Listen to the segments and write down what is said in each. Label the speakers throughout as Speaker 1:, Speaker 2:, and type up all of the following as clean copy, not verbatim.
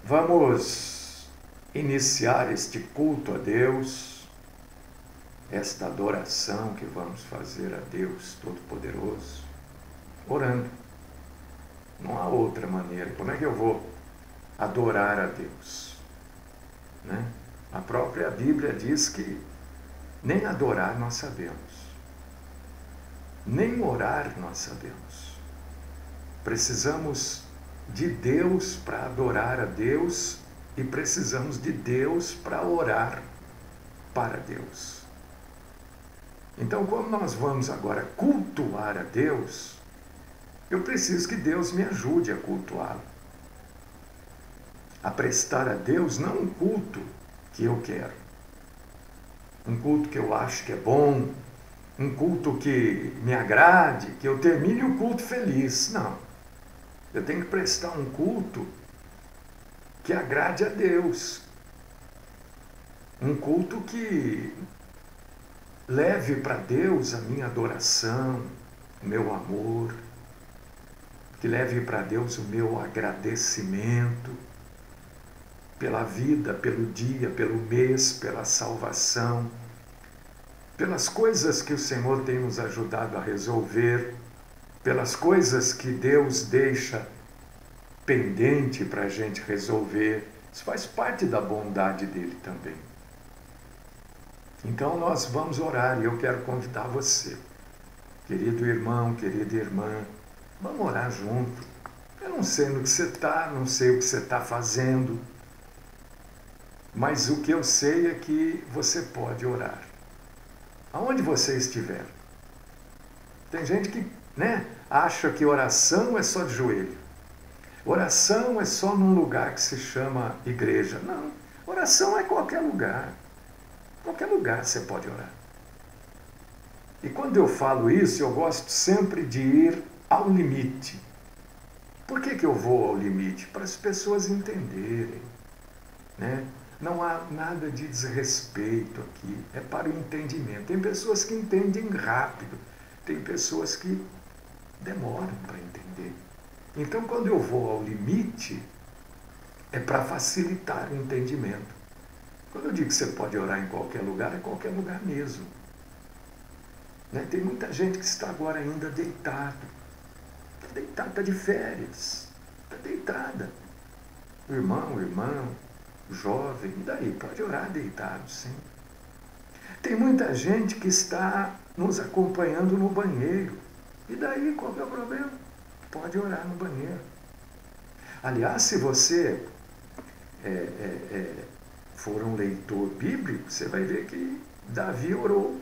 Speaker 1: Vamos iniciar este culto a Deus, esta adoração que vamos fazer a Deus Todo-Poderoso, orando. Não há outra maneira. Como é que eu vou adorar a Deus? Né? A própria Bíblia diz que nem adorar nós sabemos, nem orar nós sabemos. Precisamos de Deus para adorar a Deus e precisamos de Deus para orar para Deus. Então, como nós vamos agora cultuar a Deus, eu preciso que Deus me ajude a cultuá-lo. A prestar a Deus não um culto que eu quero, um culto que eu acho que é bom, um culto que me agrade, que eu termine o culto feliz. Não. Eu tenho que prestar um culto que agrade a Deus. Um culto que leve para Deus a minha adoração, o meu amor, que leve para Deus o meu agradecimento pela vida, pelo dia, pelo mês, pela salvação, pelas coisas que o Senhor tem nos ajudado a resolver, pelas coisas que Deus deixa pendente para a gente resolver. Isso faz parte da bondade dele também. Então nós vamos orar e eu quero convidar você, querido irmão, querida irmã, vamos orar junto. Eu não sei no que você está, não sei o que você está fazendo, mas o que eu sei é que você pode orar, aonde você estiver. Tem gente que acha que oração é só de joelho. Oração é só num lugar que se chama igreja. Não, oração é qualquer lugar. Qualquer lugar você pode orar. E quando eu falo isso, eu gosto sempre de ir ao limite. Por que eu vou ao limite? Para as pessoas entenderem. Né? Não há nada de desrespeito aqui, é para o entendimento. Tem pessoas que entendem rápido, tem pessoas que demoram para entender. Então, quando eu vou ao limite, é para facilitar o entendimento. Quando eu digo que você pode orar em qualquer lugar, é qualquer lugar mesmo. Né? Tem muita gente que está agora ainda deitado. Está deitado, está de férias, está deitada. Irmão, irmã, jovem, e daí? Pode orar deitado, sim. Tem muita gente que está nos acompanhando no banheiro. E daí, qual é o problema? Pode orar no banheiro. Aliás, se você for um leitor bíblico, você vai ver que Davi orou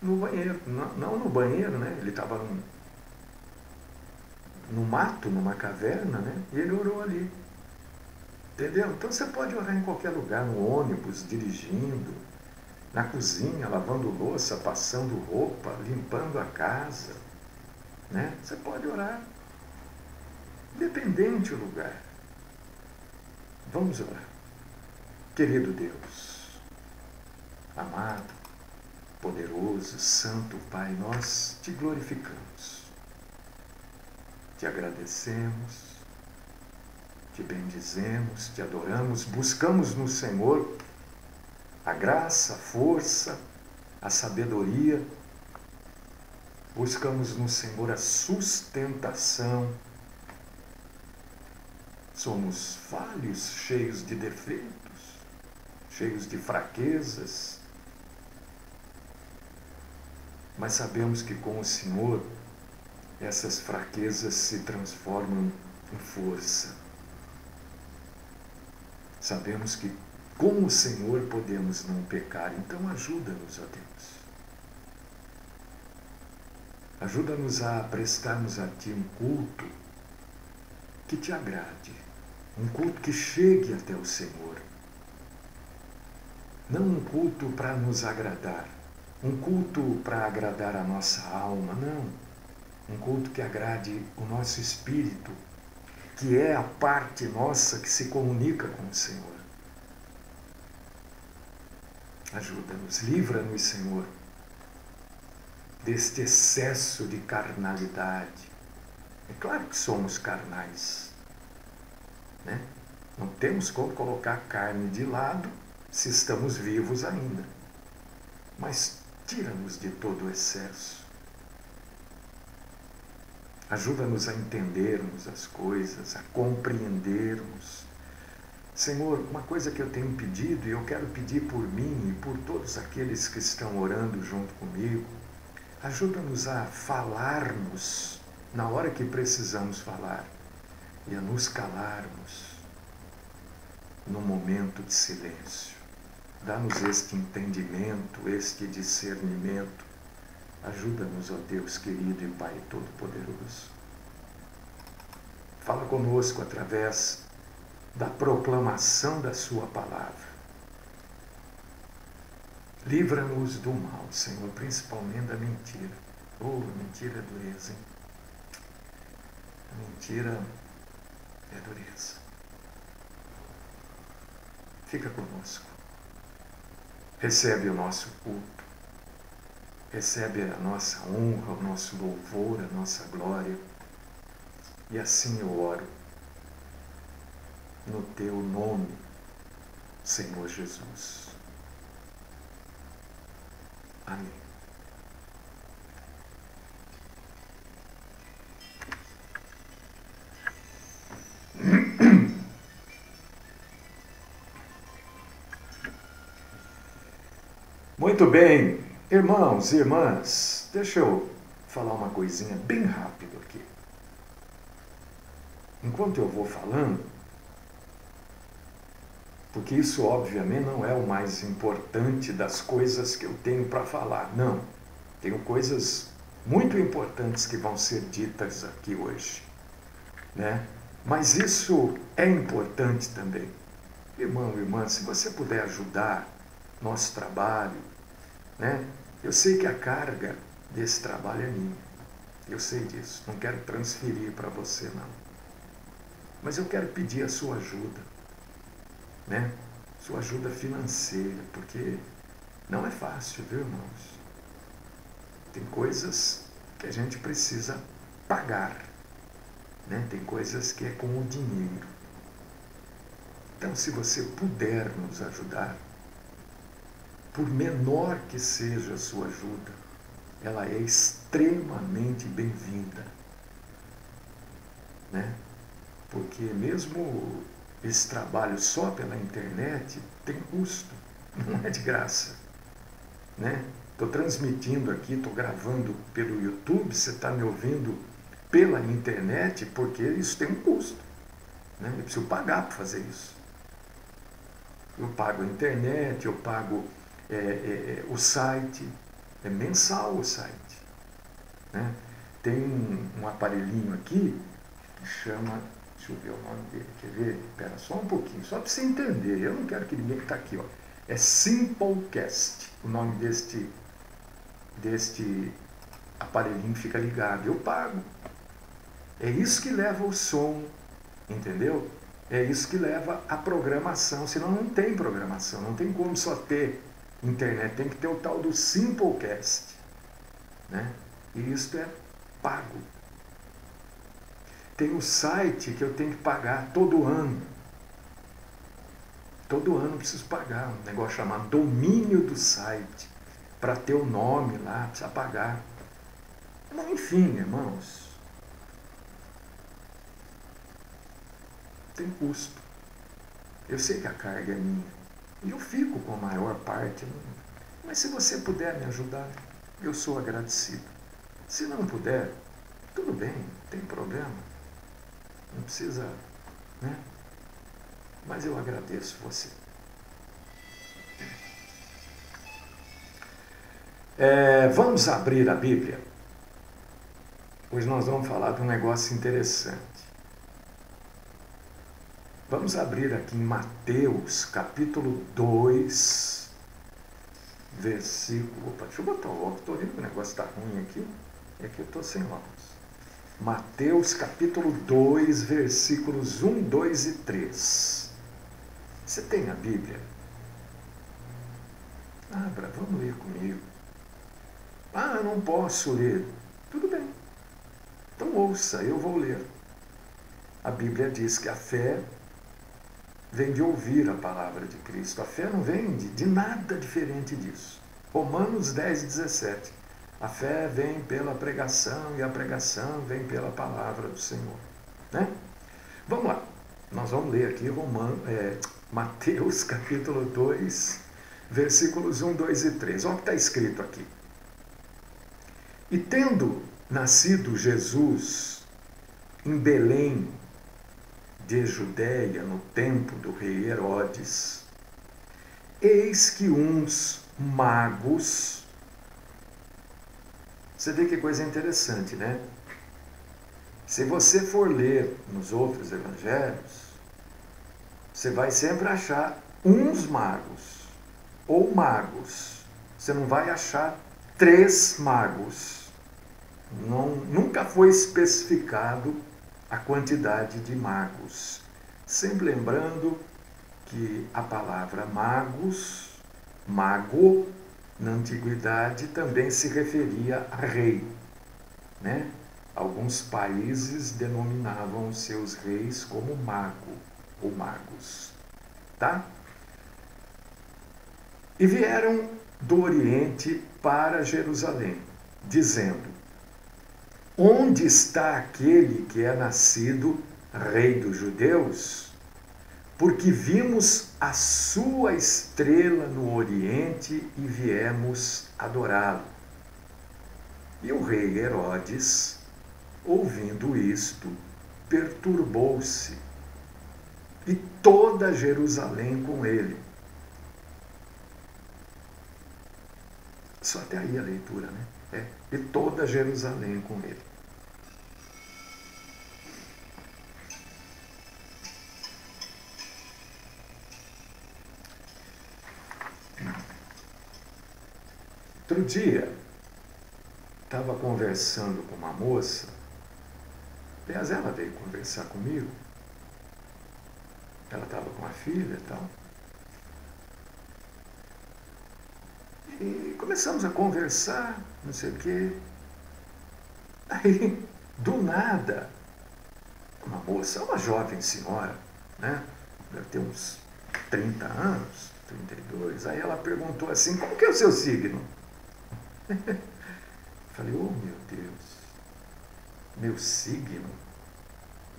Speaker 1: no banheiro. Não no banheiro, né? Ele estava no mato, numa caverna, né? E ele orou ali. Entendeu? Então você pode orar em qualquer lugar, no ônibus, dirigindo, na cozinha, lavando louça, passando roupa, limpando a casa. Né? Você pode orar. Independente do lugar. Vamos orar. Querido Deus, amado, poderoso, santo Pai, nós te glorificamos, te agradecemos, te bendizemos, te adoramos, buscamos no Senhor a graça, a força, a sabedoria, buscamos no Senhor a sustentação. Somos falhos, cheios de defeitos, cheios de fraquezas, mas sabemos que com o Senhor essas fraquezas se transformam em força. Sabemos que com o Senhor podemos não pecar, então ajuda-nos, ó Deus. Ajuda-nos a prestarmos a Ti um culto que Te agrade, um culto que chegue até o Senhor. Não um culto para nos agradar, um culto para agradar a nossa alma, não. Um culto que agrade o nosso espírito, que é a parte nossa que se comunica com o Senhor. Ajuda-nos, livra-nos, Senhor, deste excesso de carnalidade. É claro que somos carnais, né? Não temos como colocar a carne de lado se estamos vivos ainda. Mas tira-nos de todo o excesso. Ajuda-nos a entendermos as coisas, a compreendermos. Senhor, uma coisa que eu tenho pedido, e eu quero pedir por mim e por todos aqueles que estão orando junto comigo, ajuda-nos a falarmos na hora que precisamos falar e a nos calarmos no momento de silêncio. Dá-nos este entendimento, este discernimento. Ajuda-nos, ó Deus querido e Pai Todo-Poderoso. Fala conosco através da proclamação da Sua palavra. Livra-nos do mal, Senhor, principalmente da mentira. Oh, mentira é dureza, hein? A mentira é dureza. Fica conosco. Recebe o nosso culto. Recebe a nossa honra, o nosso louvor, a nossa glória. E assim eu oro. No Teu nome, Senhor Jesus. Amém. Muito bem, irmãos e irmãs, deixa eu falar uma coisinha bem rápido aqui. Enquanto eu vou falando, porque isso obviamente não é o mais importante das coisas que eu tenho para falar, não. Tenho coisas muito importantes que vão ser ditas aqui hoje, né? Mas isso é importante também. Irmão, irmã, se você puder ajudar nosso trabalho, né? Eu sei que a carga desse trabalho é minha. Eu sei disso. Não quero transferir para você, não. Mas eu quero pedir a sua ajuda, né? Sua ajuda financeira, porque não é fácil, viu, irmãos? Tem coisas que a gente precisa pagar, né? Tem coisas que é com o dinheiro. Então, se você puder nos ajudar, por menor que seja a sua ajuda, ela é extremamente bem-vinda, né? Porque mesmo esse trabalho só pela internet tem custo, não é de graça, né? Estou transmitindo aqui, estou gravando pelo YouTube, você está me ouvindo pela internet, porque isso tem um custo, né? Eu preciso pagar para fazer isso. Eu pago a internet, eu pago o site, é mensal o site, né? Tem um aparelhinho aqui que chama, deixa eu ver o nome dele, quer ver? Espera só um pouquinho, só para você entender, eu não quero que ninguém que está aqui, ó. É Simplecast, o nome deste aparelhinho que fica ligado, eu pago. É isso que leva o som, entendeu? É isso que leva a programação, senão não tem programação, não tem como só ter internet, tem que ter o tal do Simplecast, né? E isso é pago. Tem um site que eu tenho que pagar todo ano. Todo ano eu preciso pagar, um negócio chamado domínio do site. Para ter o nome lá, precisa pagar. Mas, enfim, irmãos, tem custo. Eu sei que a carga é minha. E eu fico com a maior parte. Mas se você puder me ajudar, eu sou agradecido. Se não puder, tudo bem, não tem problema. Não precisa, né? Mas eu agradeço você. Vamos abrir a Bíblia. Hoje nós vamos falar de um negócio interessante. Vamos abrir aqui em Mateus, capítulo 2, versículo... Opa, deixa eu botar o óculos, estou vendo que o negócio está ruim aqui. É que eu estou sem óculos. Mateus, capítulo 2, versículos 1, 2 e 3. Você tem a Bíblia? Abra, vamos ler comigo. Ah, eu não posso ler. Tudo bem. Então ouça, eu vou ler. A Bíblia diz que a fé vem de ouvir a palavra de Cristo. A fé não vem de nada diferente disso. Romanos 10:17. A fé vem pela pregação e a pregação vem pela palavra do Senhor. Né? Vamos lá. Nós vamos ler aqui Mateus capítulo 2, versículos 1, 2 e 3. Olha o que está escrito aqui. E tendo nascido Jesus em Belém de Judéia, no tempo do rei Herodes, eis que uns magos... Você vê que coisa interessante, né? Se você for ler nos outros evangelhos, você vai sempre achar uns magos, ou magos. Você não vai achar 3 magos. Nunca foi especificado a quantidade de magos. Sempre lembrando que a palavra magos, mago, na antiguidade também se referia a rei, né? Alguns países denominavam seus reis como mago ou magos, tá? E vieram do Oriente para Jerusalém, dizendo: onde está aquele que é nascido rei dos judeus? Porque vimos a sua estrela no Oriente e viemos adorá-lo. E o rei Herodes, ouvindo isto, perturbou-se, e toda Jerusalém com ele. Só até aí a leitura, né? E toda Jerusalém com ele. Outro dia, estava conversando com uma moça. Aliás, ela veio conversar comigo. Ela estava com a filha e tal. E começamos a conversar, não sei o quê. Aí, do nada, uma moça, uma jovem senhora, né? Deve ter uns 30 anos, 32. Aí ela perguntou assim: como que é o seu signo? Falei: oh meu Deus, meu signo?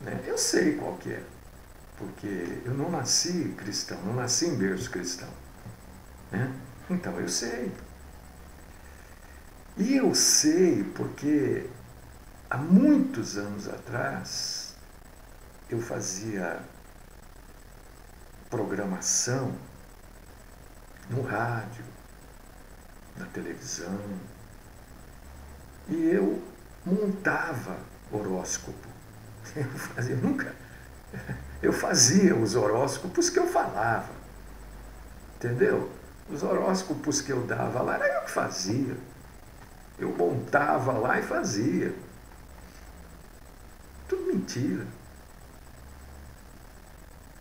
Speaker 1: Né? Eu sei qual que é, porque eu não nasci cristão, não nasci em berço cristão. Né? Então eu sei. E eu sei porque há muitos anos atrás eu fazia programação no rádio, na televisão, e eu montava horóscopo. Eu fazia os horóscopos que eu falava, entendeu? Os horóscopos que eu dava lá, era eu que fazia. Eu montava lá e fazia. Tudo mentira.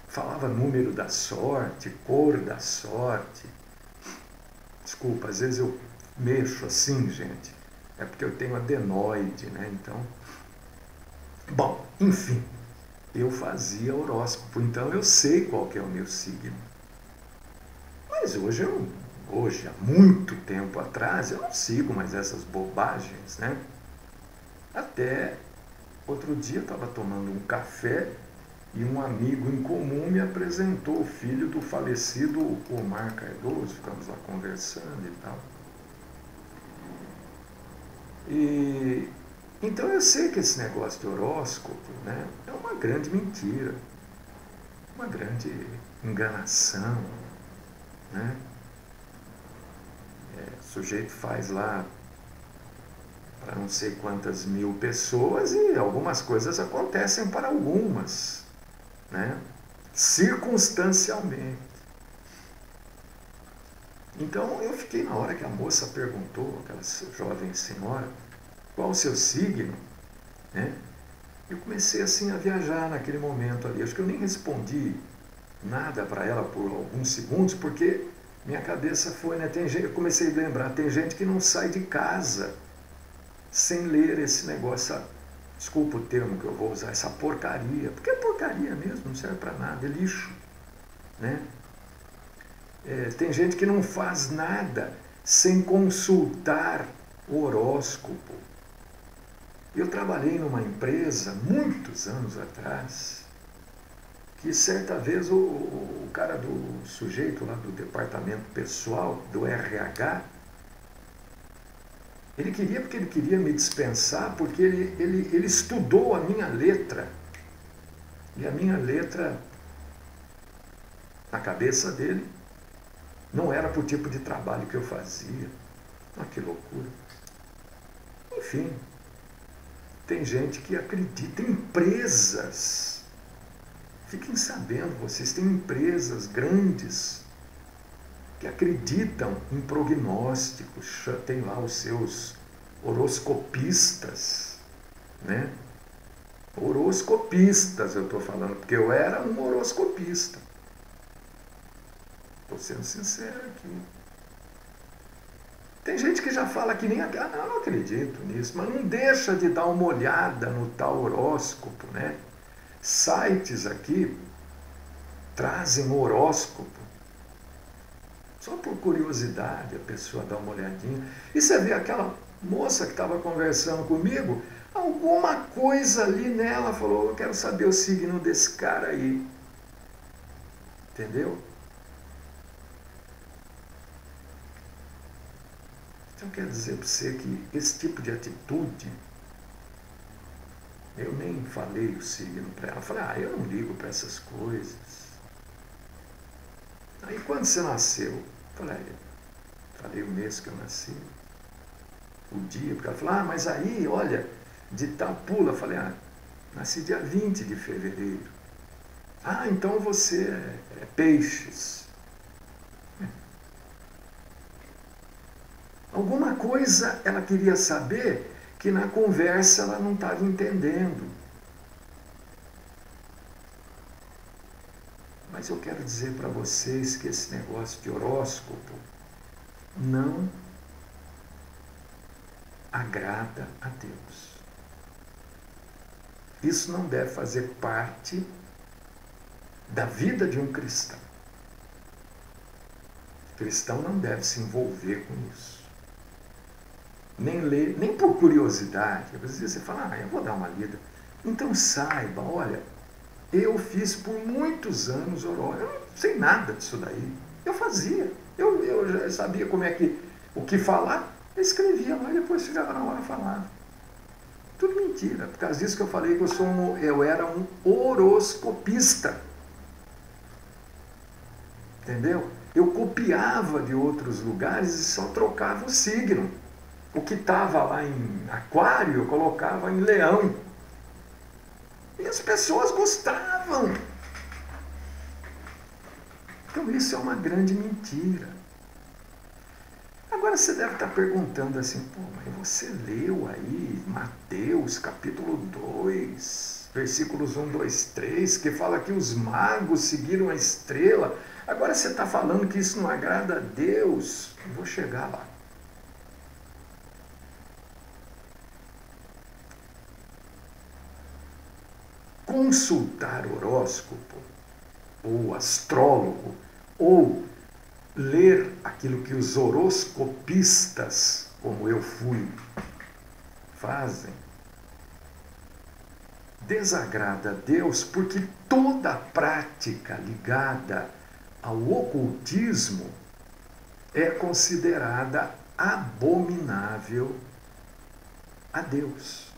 Speaker 1: Falava número da sorte, cor da sorte. Desculpa, às vezes eu mexo assim, gente. É porque eu tenho adenoide, né? Então... Bom, enfim. Eu fazia horóscopo, então eu sei qual que é o meu signo. Mas hoje, há muito tempo atrás, eu não sigo mais essas bobagens, né? Até outro dia eu estava tomando um café e um amigo em comum me apresentou o filho do falecido Omar Cardoso, ficamos lá conversando e tal. E então eu sei que esse negócio de horóscopo, né, é uma grande mentira, uma grande enganação, né? O sujeito faz lá para não sei quantas mil pessoas e algumas coisas acontecem para algumas, né? Circunstancialmente. Então eu fiquei, na hora que a moça perguntou, aquela jovem senhora, qual o seu signo, né? Eu comecei assim a viajar naquele momento ali. Acho que eu nem respondi nada para ela por alguns segundos, porque minha cabeça foi, né? Eu comecei a lembrar, tem gente que não sai de casa sem ler esse negócio, desculpa o termo que eu vou usar, essa porcaria, porque é porcaria mesmo, não serve para nada, é lixo, né? Tem gente que não faz nada sem consultar o horóscopo. Eu trabalhei numa empresa, muitos anos atrás, que certa vez o cara do sujeito lá do departamento pessoal, do RH, porque ele queria me dispensar, porque ele estudou a minha letra. E a minha letra, na cabeça dele, não era para o tipo de trabalho que eu fazia. Ah, que loucura. Enfim, tem gente que acredita em empresas. Fiquem sabendo, vocês têm empresas grandes que acreditam em prognósticos, tem lá os seus horoscopistas, né? Horoscopistas eu estou falando, porque eu era um horoscopista. Estou sendo sincero aqui. Tem gente que já fala que nem não, eu não acredito nisso, mas não deixa de dar uma olhada no tal horóscopo, né? Sites aqui trazem horóscopo. Só por curiosidade a pessoa dá uma olhadinha. E você vê aquela moça que estava conversando comigo, alguma coisa ali nela falou, eu quero saber o signo desse cara aí. Entendeu? Então quero dizer para você que esse tipo de atitude, eu nem falei o signo para ela. Falei, eu não ligo para essas coisas. Aí quando você nasceu? Falei o mês que eu nasci. O dia, porque ela falou, mas aí, olha, de tal pula. Falei, nasci dia 20 de fevereiro. Então você é peixes. Alguma coisa ela queria saber que na conversa ela não estava entendendo. Mas eu quero dizer para vocês que esse negócio de horóscopo não agrada a Deus. Isso não deve fazer parte da vida de um cristão. O cristão não deve se envolver com isso. Nem ler, nem por curiosidade. Às vezes você fala, eu vou dar uma lida. Então saiba, olha, eu fiz por muitos anos horóscopo. Eu não sei nada disso daí. Eu fazia. Eu já sabia o que falar. Eu escrevia lá e depois chegava na hora falava. Tudo mentira. Por causa disso que eu falei que eu era um horoscopista. Entendeu? Eu copiava de outros lugares e só trocava o signo. O que estava lá em Aquário, eu colocava em Leão. E as pessoas gostavam. Então isso é uma grande mentira. Agora você deve estar perguntando assim, mas você leu aí Mateus capítulo 2, versículos 1, 2, 3, que fala que os magos seguiram a estrela. Agora você está falando que isso não agrada a Deus. Eu vou chegar lá. Consultar horóscopo, ou astrólogo, ou ler aquilo que os horoscopistas, como eu fui, fazem, desagrada a Deus, porque toda prática ligada ao ocultismo é considerada abominável a Deus.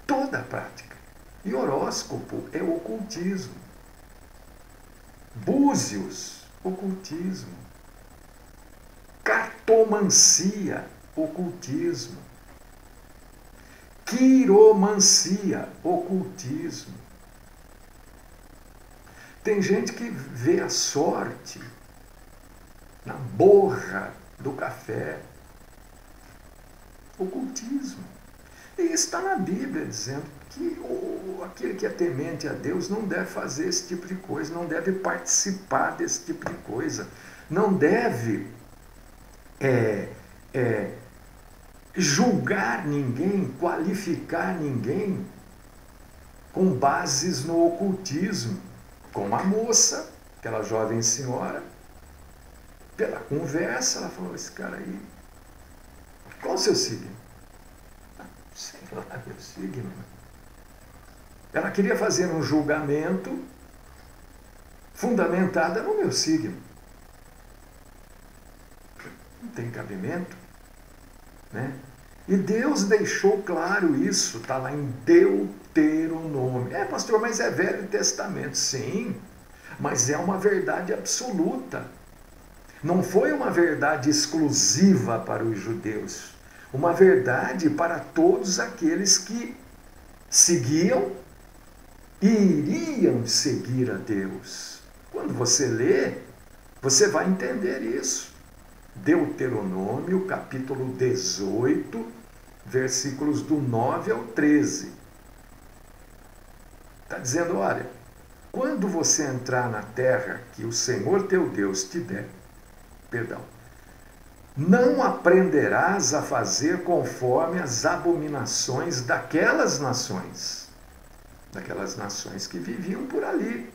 Speaker 1: Toda prática. E horóscopo é ocultismo. Búzios, ocultismo. Cartomancia, ocultismo. Quiromancia, ocultismo. Tem gente que vê a sorte na borra do café. Ocultismo. E isso está na Bíblia dizendo que aquele que é temente a Deus não deve fazer esse tipo de coisa, não deve participar desse tipo de coisa, não deve julgar ninguém, qualificar ninguém com bases no ocultismo, como a moça Aquela jovem senhora, pela conversa, ela falou, esse cara aí, qual o seu signo? Sei lá, meu signo. Ela queria fazer um julgamento fundamentada no meu signo. Não tem cabimento, né? E Deus deixou claro isso, está lá em Deuteronômio. Pastor, mas é Velho Testamento. Sim, mas é uma verdade absoluta. Não foi uma verdade exclusiva para os judeus. Uma verdade para todos aqueles que seguiam e iriam seguir a Deus. Quando você lê, você vai entender isso. Deuteronômio, capítulo 18, versículos do 9 ao 13. Está dizendo, olha, quando você entrar na terra que o Senhor teu Deus te der, não aprenderás a fazer conforme as abominações daquelas nações que viviam por ali.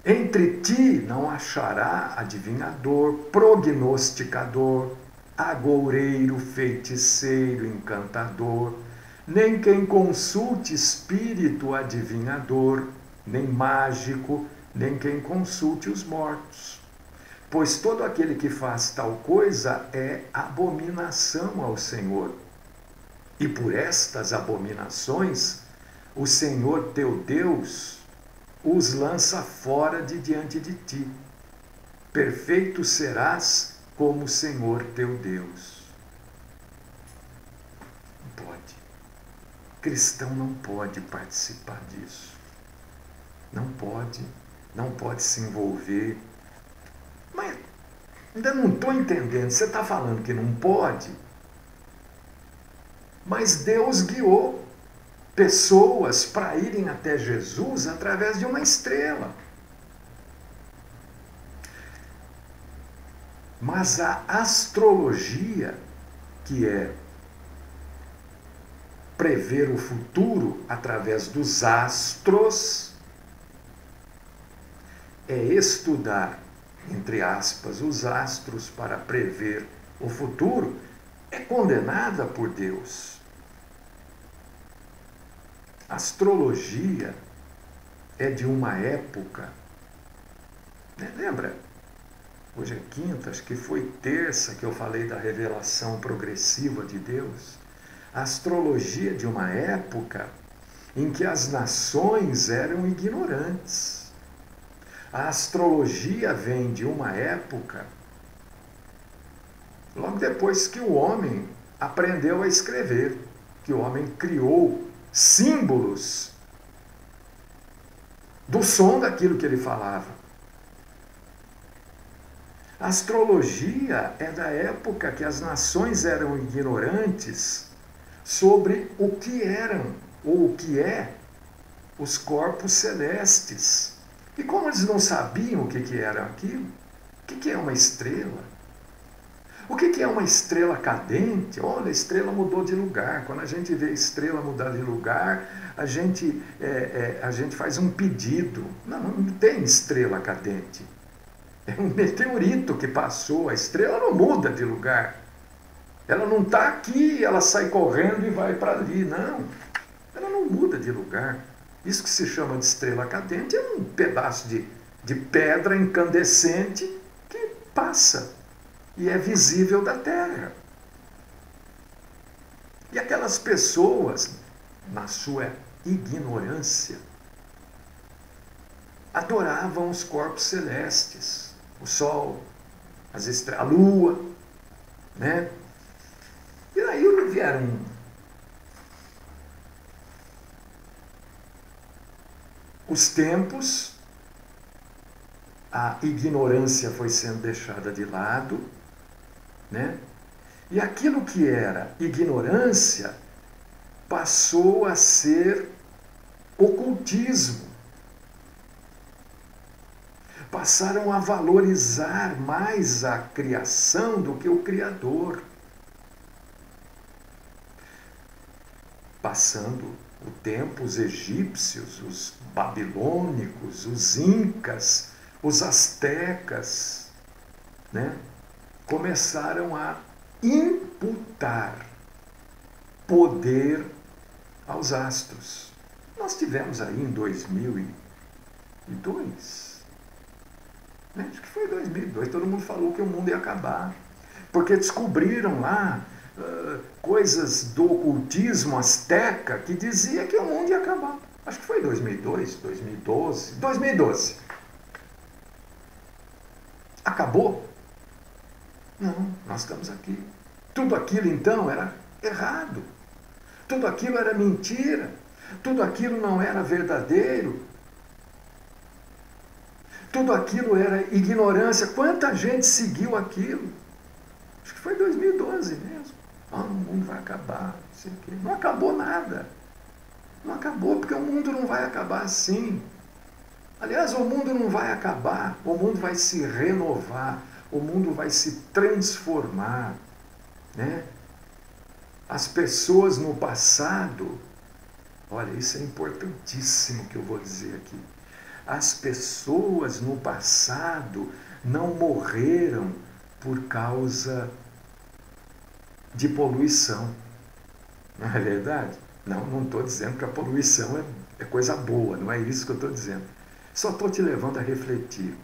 Speaker 1: Entre ti não achará adivinhador, prognosticador, agoureiro, feiticeiro, encantador, nem quem consulte espírito adivinhador, nem mágico, nem quem consulte os mortos. Pois todo aquele que faz tal coisa é abominação ao Senhor. E por estas abominações, o Senhor teu Deus os lança fora de diante de ti. Perfeito serás como o Senhor teu Deus. Não pode. Cristão não pode participar disso. Não pode se envolver. Mas ainda não estou entendendo. Você está falando que não pode? Mas Deus guiou pessoas para irem até Jesus através de uma estrela. Mas a astrologia, que é prever o futuro através dos astros, é estudar, entre aspas, os astros para prever o futuro, é condenada por Deus. A astrologia é de uma época, né? Lembra? Hoje é quinta, acho que foi terça que eu falei da revelação progressiva de Deus. A astrologia é de uma época em que as nações eram ignorantes. A astrologia vem de uma época, logo depois que o homem aprendeu a escrever, que o homem criou símbolos do som daquilo que ele falava. A astrologia é da época que as nações eram ignorantes sobre o que eram ou o que é os corpos celestes. E como eles não sabiam o que era aquilo, o que é uma estrela? O que é uma estrela cadente? Olha, a estrela mudou de lugar. Quando a gente vê a estrela mudar de lugar, a gente faz um pedido. Não tem estrela cadente. É um meteorito que passou. A estrela não muda de lugar. Ela não está aqui, ela sai correndo e vai para ali. Não, ela não muda de lugar. Isso que se chama de estrela cadente é um pedaço de pedra incandescente que passa e é visível da Terra. E aquelas pessoas, na sua ignorância, adoravam os corpos celestes, o Sol, as estrelas, a Lua, né? E aí vieram os tempos, a ignorância foi sendo deixada de lado, né? E aquilo que era ignorância passou a ser ocultismo. Passaram a valorizar mais a criação do que o Criador. Passando o tempo, os egípcios, os babilônicos, os incas, os astecas, né, começaram a imputar poder aos astros. Nós tivemos aí em 2002, né? Acho que foi 2002, todo mundo falou que o mundo ia acabar, porque descobriram lá coisas do ocultismo asteca que dizia que o mundo ia acabar. Acho que foi 2002, 2012, 2012. Acabou? Não, nós estamos aqui. Tudo aquilo então era errado. Tudo aquilo era mentira. Tudo aquilo não era verdadeiro. Tudo aquilo era ignorância. Quanta gente seguiu aquilo? Acho que foi 2012 mesmo. Ah, o mundo vai acabar. Não sei o quê. Não acabou nada. Não acabou, porque o mundo não vai acabar assim. Aliás, o mundo não vai acabar. O mundo vai se renovar. O mundo vai se transformar, né? As pessoas no passado, olha, isso é importantíssimo que eu vou dizer aqui. As pessoas no passado não morreram por causa de poluição. Não é verdade? Não estou dizendo que a poluição é coisa boa, não é isso que eu estou dizendo. Só estou te levando a refletir.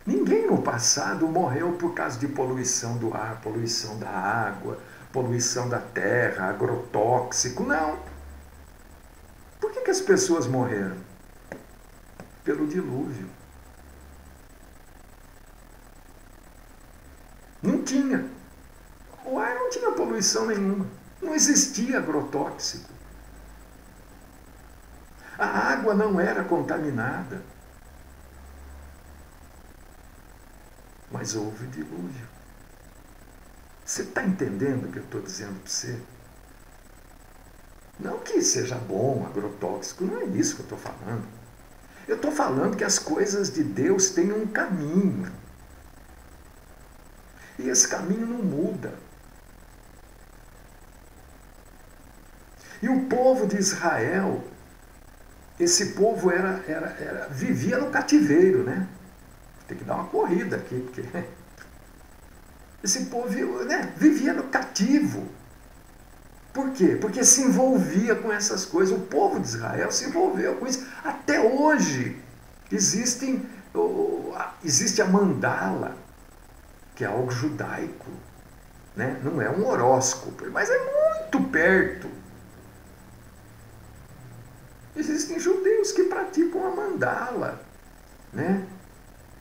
Speaker 1: Ninguém no passado morreu por causa de poluição do ar, poluição da água, poluição da terra, agrotóxico, não. Por que as pessoas morreram? Pelo dilúvio. Não tinha. O ar não tinha poluição nenhuma. Não existia agrotóxico. A água não era contaminada. Mas houve dilúvio. Você está entendendo o que eu estou dizendo para você? Não que seja bom, agrotóxico, não é isso que eu estou falando. Eu estou falando que as coisas de Deus têm um caminho. E esse caminho não muda. E o povo de Israel, esse povo vivia no cativeiro, né? Tem que dar uma corrida aqui, porque esse povo, né, vivia no cativo. Por quê? Porque se envolvia com essas coisas. O povo de Israel se envolveu com isso. Até hoje existe a mandala, que é algo judaico, né? Não é um horóscopo, mas é muito perto. Existem judeus que praticam a mandala, né?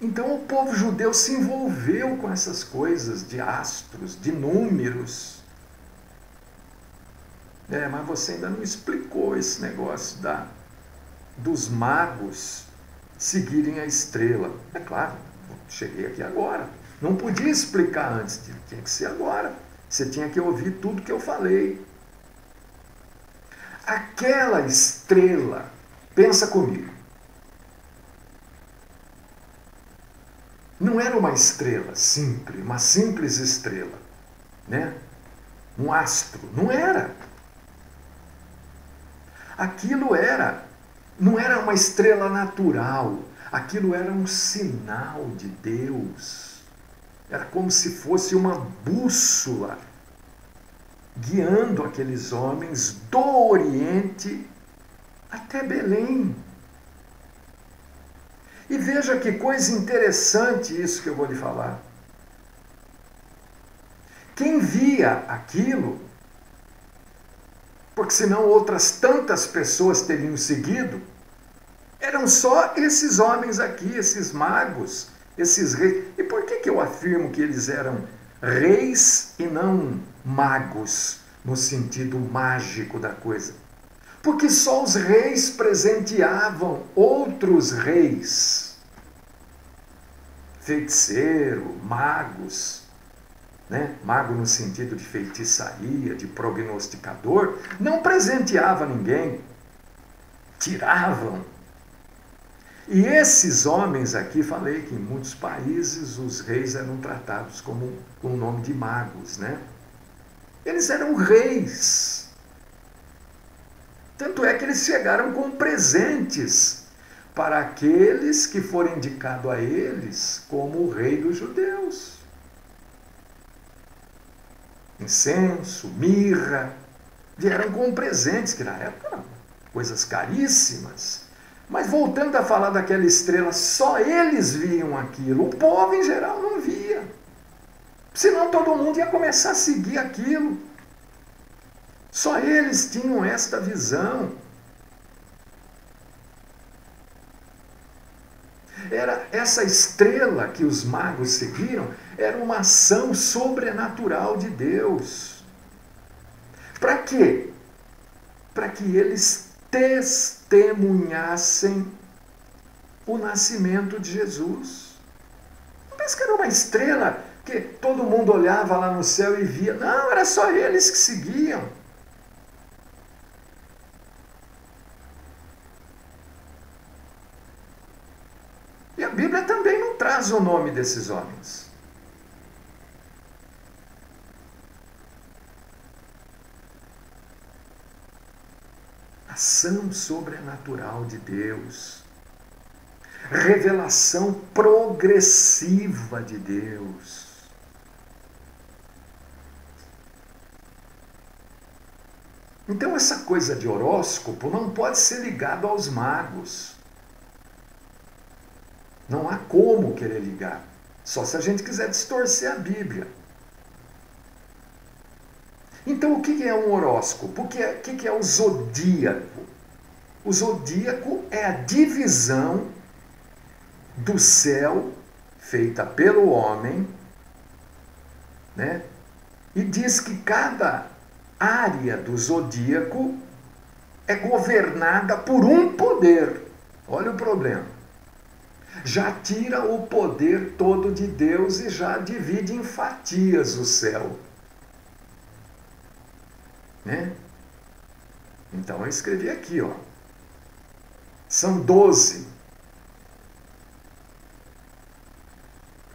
Speaker 1: Então o povo judeu se envolveu com essas coisas de astros, de números. Mas você ainda não explicou esse negócio dos magos seguirem a estrela. É claro, cheguei aqui agora. Não podia explicar antes, tinha que ser agora. Você tinha que ouvir tudo que eu falei. Aquela estrela, pensa comigo, não era uma estrela simples, uma simples estrela, né? Um astro, não era. Aquilo não era uma estrela natural, aquilo era um sinal de Deus. Era como se fosse uma bússola guiando aqueles homens do Oriente até Belém. E veja que coisa interessante isso que eu vou lhe falar. Quem via aquilo, porque senão outras tantas pessoas teriam seguido, eram só esses homens aqui, esses magos, esses reis. E por que eu afirmo que eles eram reis e não magos, no sentido mágico da coisa? Porque só os reis presenteavam outros reis. Feiticeiro, magos, né? Mago no sentido de feitiçaria, de prognosticador, não presenteava ninguém, tiravam. E esses homens aqui, falei que em muitos países os reis eram tratados com o nome de magos, né? Eles eram reis. Tanto é que eles chegaram com presentes para aqueles que foram indicados a eles como o rei dos judeus. Incenso, mirra, vieram com presentes, que na época eram coisas caríssimas. Mas voltando a falar daquela estrela, só eles viam aquilo, o povo em geral não via. Senão todo mundo ia começar a seguir aquilo. Só eles tinham esta visão. Era essa estrela que os magos seguiram, era uma ação sobrenatural de Deus. Para quê? Para que eles testemunhassem o nascimento de Jesus. Não pensa que era uma estrela que todo mundo olhava lá no céu e via. Não, era só eles que seguiam. E a Bíblia também não traz o nome desses homens. Ação sobrenatural de Deus. Revelação progressiva de Deus. Então essa coisa de horóscopo não pode ser ligado aos magos. Não há como querer ligar. Só se a gente quiser distorcer a Bíblia. Então o que é um horóscopo? O que é o zodíaco? O zodíaco é a divisão do céu feita pelo homem, né? E diz que cada área do zodíaco é governada por um poder. Olha o problema. Já tira o poder todo de Deus e já divide em fatias o céu. Né? Então eu escrevi aqui, ó. São 12.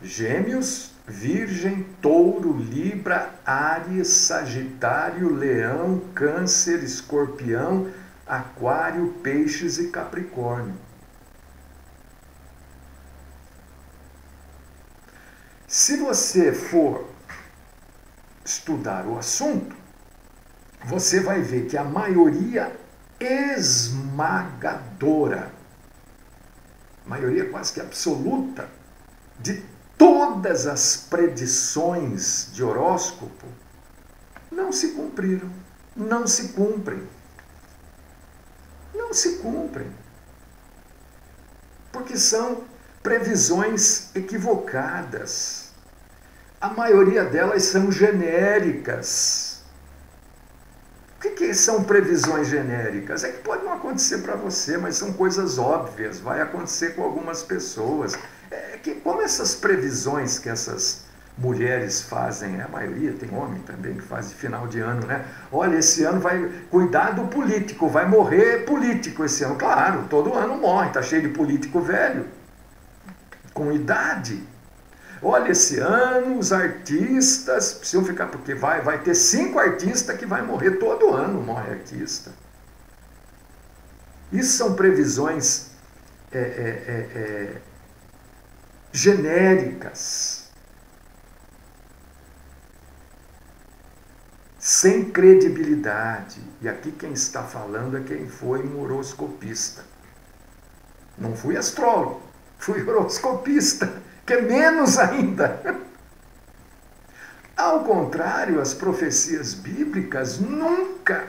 Speaker 1: Gêmeos, Virgem, Touro, Libra, Áries, Sagitário, Leão, Câncer, Escorpião, Aquário, Peixes e Capricórnio. Se você for estudar o assunto, você vai ver que a maioria esmagadora, maioria quase que absoluta, de todas as predições de horóscopo não se cumpriram, não se cumprem. Não se cumprem. Porque são previsões equivocadas. A maioria delas são genéricas. O que são previsões genéricas? É que pode não acontecer para você, mas são coisas óbvias, vai acontecer com algumas pessoas. É que como essas previsões que essas mulheres fazem, a maioria, tem homem também que faz de final de ano, né? Olha, esse ano vai cuidar do político, vai morrer político esse ano. Claro, todo ano morre, está cheio de político velho, com idade. Olha, esse ano os artistas precisam ficar, porque vai ter 5 artistas que vai morrer todo ano, morre artista. Isso são previsões genéricas, sem credibilidade. E aqui quem está falando é quem foi um horoscopista. Não fui astrólogo, fui horoscopista, que é menos ainda. Ao contrário, as profecias bíblicas nunca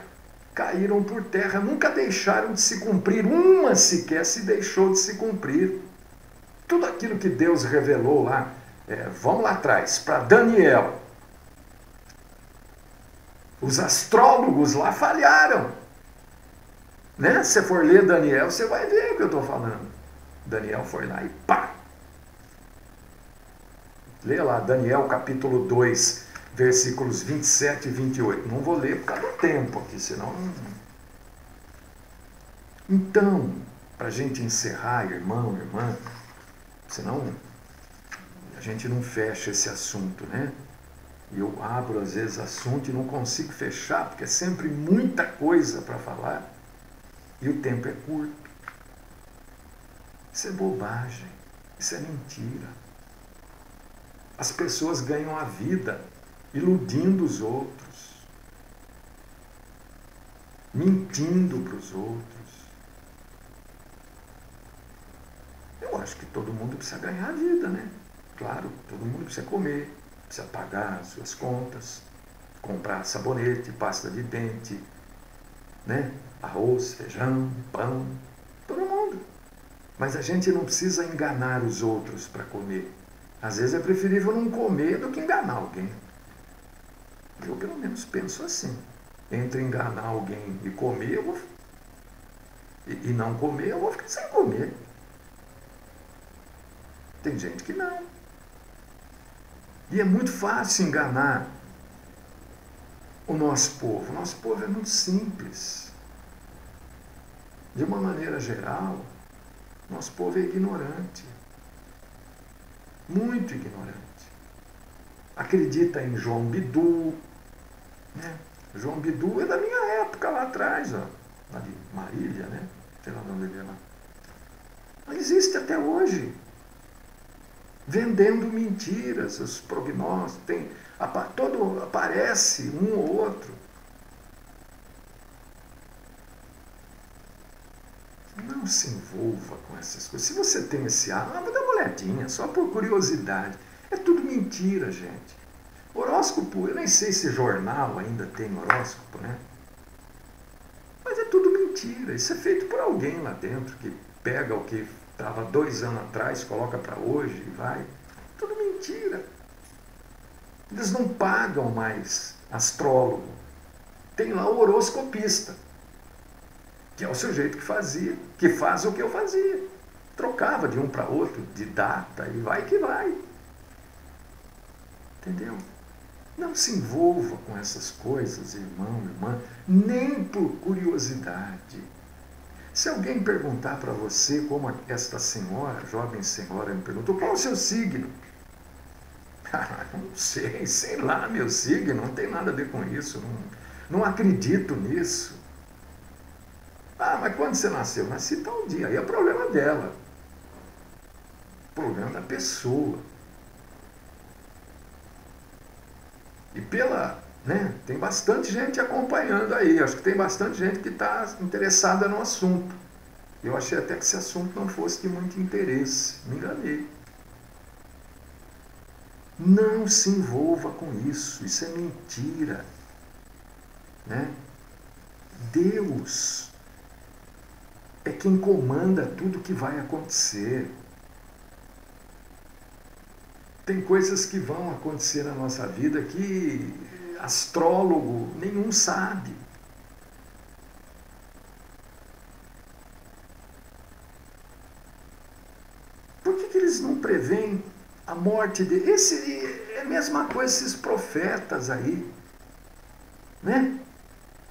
Speaker 1: caíram por terra, nunca deixaram de se cumprir, uma sequer se deixou de se cumprir. Tudo aquilo que Deus revelou lá, vamos lá atrás, para Daniel. Os astrólogos lá falharam. Né? Se você for ler Daniel, você vai ver o que eu estou falando. Daniel foi lá e pá! Leia lá, Daniel capítulo 2, versículos 27 e 28. Não vou ler por causa do tempo aqui, senão... Então, para a gente encerrar, irmão, irmã, senão a gente não fecha esse assunto, né? E eu abro às vezes assunto e não consigo fechar, porque é sempre muita coisa para falar. E o tempo é curto. Isso é bobagem. Isso é mentira. As pessoas ganham a vida iludindo os outros, mentindo para os outros. Eu acho que todo mundo precisa ganhar a vida, né? Claro, todo mundo precisa comer, precisa pagar as suas contas, comprar sabonete, pasta de dente, né? Arroz, feijão, pão, todo mundo. Mas a gente não precisa enganar os outros para comer. Às vezes é preferível não comer do que enganar alguém. Eu pelo menos penso assim. Entre enganar alguém e comer, e não comer, eu vou ficar sem comer. Tem gente que não. E é muito fácil enganar o nosso povo. O nosso povo é muito simples. De uma maneira geral, nosso povo é ignorante. Muito ignorante. Acredita em João Bidu. Né? João Bidu é da minha época lá atrás, ó, lá de Marília, né? Sei lá de onde ele é lá. Mas existe até hoje. Vendendo mentiras, os prognósticos, todo aparece um ou outro. Não se envolva com essas coisas. Se você tem esse hábito, vou dar uma olhadinha, só por curiosidade. É tudo mentira, gente. Horóscopo, eu nem sei se jornal ainda tem horóscopo, né? Mas é tudo mentira. Isso é feito por alguém lá dentro que pega o que estava 2 anos atrás, coloca para hoje e vai. Tudo mentira. Eles não pagam mais astrólogo. Tem lá o horoscopista, que é o sujeito que faz o que eu fazia. Trocava de um para outro, de data, e vai que vai. Entendeu? Não se envolva com essas coisas, irmão, irmã, nem por curiosidade. Se alguém perguntar para você, como esta senhora, jovem senhora, me perguntou, qual é o seu signo? Ah, não sei lá, meu signo, não tem nada a ver com isso, não acredito nisso. Ah, mas quando você nasceu? Nasci tal dia, aí é o problema dela. O problema da pessoa. E tem bastante gente acompanhando aí, acho que tem bastante gente que está interessada no assunto. Eu achei até que esse assunto não fosse de muito interesse, me enganei. Não se envolva com isso é mentira. Né? Deus é quem comanda tudo que vai acontecer. Tem coisas que vão acontecer na nossa vida que astrólogo nenhum sabe. Por que eles não preveem a morte dele? É a mesma coisa esses profetas aí. Né?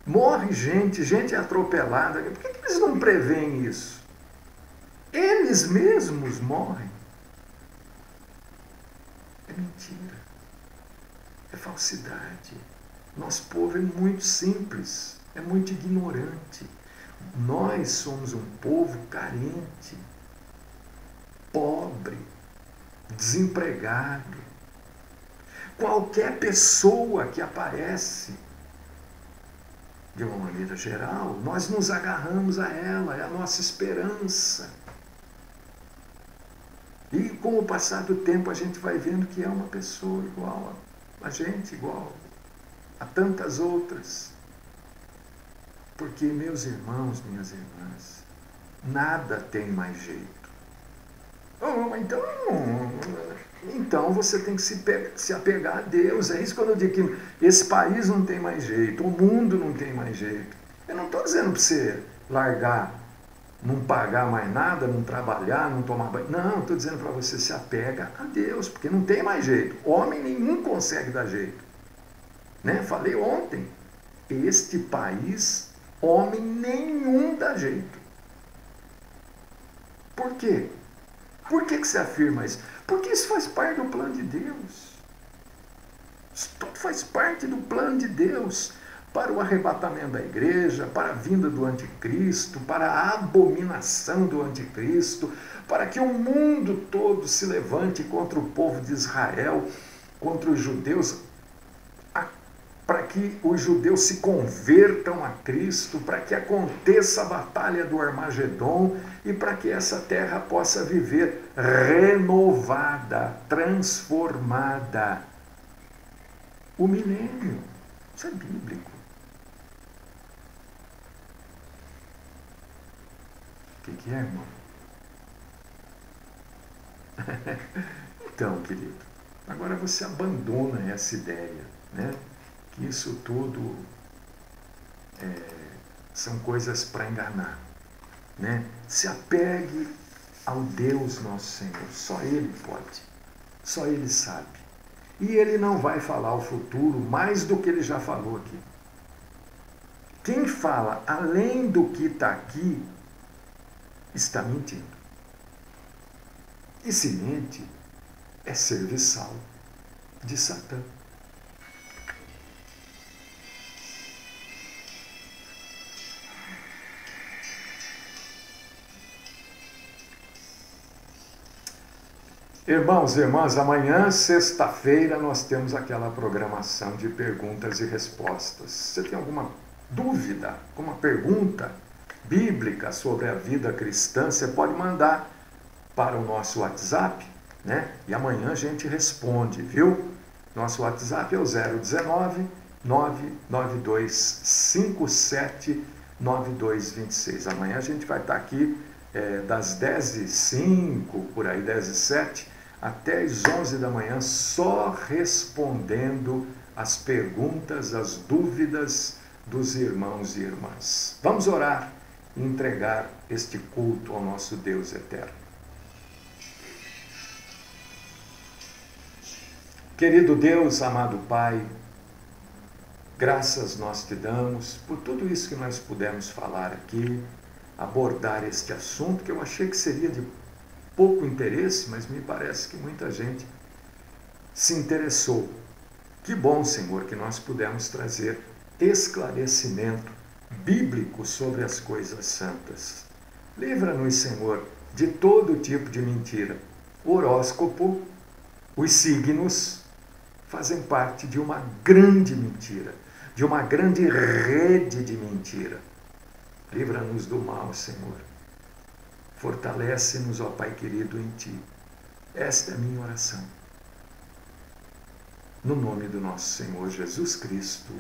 Speaker 1: Morre gente atropelada. Por que eles não preveem isso? Eles mesmos morrem. É mentira. É falsidade. Nosso povo é muito simples, é muito ignorante. Nós somos um povo carente, pobre, desempregado. Qualquer pessoa que aparece, de uma maneira geral, nós nos agarramos a ela, é a nossa esperança. E com o passar do tempo a gente vai vendo que é uma pessoa igual a gente, igual a tantas outras. Porque, meus irmãos, minhas irmãs, nada tem mais jeito. Então você tem que se apegar a Deus. É isso quando eu digo que esse país não tem mais jeito, o mundo não tem mais jeito. Eu não estou dizendo para você largar, não pagar mais nada, não trabalhar, não tomar banho. Não, estou dizendo para você se apega a Deus, porque não tem mais jeito. Homem nenhum consegue dar jeito. Né? Falei ontem, este país, homem nenhum dá jeito. Por quê? Por que você afirma isso? Porque isso faz parte do plano de Deus. Isso tudo faz parte do plano de Deus. para o arrebatamento da igreja, para a vinda do anticristo, para a abominação do anticristo, para que o mundo todo se levante contra o povo de Israel, contra os judeus, para que os judeus se convertam a Cristo, para que aconteça a batalha do Armagedon e para que essa terra possa viver renovada, transformada. O milênio, isso é bíblico. O que é, irmão? Então, querido, agora você abandona essa ideia, né? Que isso tudo são coisas para enganar, né? Se apegue ao Deus nosso Senhor, só Ele pode, só Ele sabe. E Ele não vai falar o futuro mais do que Ele já falou aqui. Quem fala além do que está aqui, está mentindo. E se mente, é serviçal de Satã. Irmãos e irmãs, amanhã, sexta-feira, nós temos aquela programação de perguntas e respostas. Você tem alguma dúvida, alguma pergunta bíblica sobre a vida cristã, você pode mandar para o nosso WhatsApp, né? E amanhã a gente responde, viu? Nosso WhatsApp é o 019 99257 9226. Amanhã a gente vai estar aqui das 10h05, por aí, 10h07, até as 11 da manhã, só respondendo as perguntas, as dúvidas dos irmãos e irmãs. Vamos orar e entregar este culto ao nosso Deus eterno. Querido Deus, amado Pai, graças nós te damos por tudo isso que nós pudemos falar aqui, abordar este assunto que eu achei que seria de pouco interesse, mas me parece que muita gente se interessou. Que bom, Senhor, que nós pudemos trazer esclarecimento bíblico sobre as coisas santas. Livra-nos, Senhor, de todo tipo de mentira. O horóscopo, os signos, fazem parte de uma grande mentira, de uma grande rede de mentira. Livra-nos do mal, Senhor. Fortalece-nos, ó Pai querido, em Ti. Esta é a minha oração. No nome do nosso Senhor Jesus Cristo.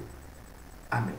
Speaker 1: Amém.